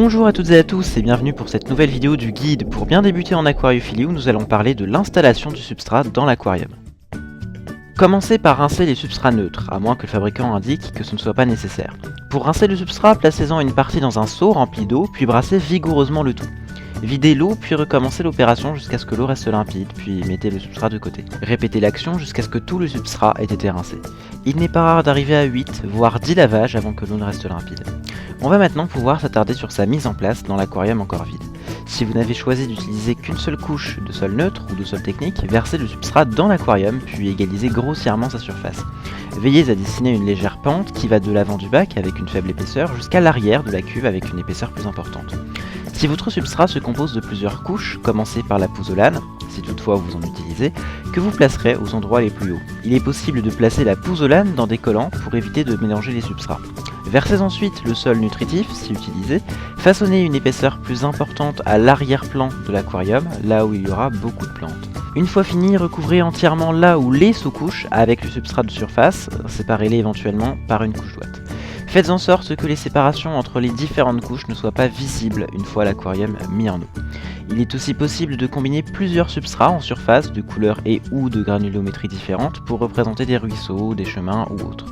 Bonjour à toutes et à tous et bienvenue pour cette nouvelle vidéo du guide pour bien débuter en aquariophilie où nous allons parler de l'installation du substrat dans l'aquarium. Commencez par rincer les substrats neutres, à moins que le fabricant indique que ce ne soit pas nécessaire. Pour rincer le substrat, placez-en une partie dans un seau rempli d'eau, puis brassez vigoureusement le tout. Videz l'eau, puis recommencez l'opération jusqu'à ce que l'eau reste limpide, puis mettez le substrat de côté. Répétez l'action jusqu'à ce que tout le substrat ait été rincé. Il n'est pas rare d'arriver à 8, voire 10 lavages avant que l'eau ne reste limpide. On va maintenant pouvoir s'attarder sur sa mise en place dans l'aquarium encore vide. Si vous n'avez choisi d'utiliser qu'une seule couche de sol neutre ou de sol technique, versez le substrat dans l'aquarium puis égalisez grossièrement sa surface. Veillez à dessiner une légère pente qui va de l'avant du bac avec une faible épaisseur jusqu'à l'arrière de la cuve avec une épaisseur plus importante. Si votre substrat se compose de plusieurs couches, commencez par la pouzzolane, si toutefois vous en utilisez, que vous placerez aux endroits les plus hauts. Il est possible de placer la pouzzolane dans des collants pour éviter de mélanger les substrats. Versez ensuite le sol nutritif, si utilisé, façonnez une épaisseur plus importante à l'arrière-plan de l'aquarium, là où il y aura beaucoup de plantes. Une fois fini, recouvrez entièrement là où les sous-couches avec le substrat de surface, séparez-les éventuellement par une couche d'ouate. Faites en sorte que les séparations entre les différentes couches ne soient pas visibles une fois l'aquarium mis en eau. Il est aussi possible de combiner plusieurs substrats en surface de couleurs et ou de granulométrie différentes pour représenter des ruisseaux, des chemins ou autres.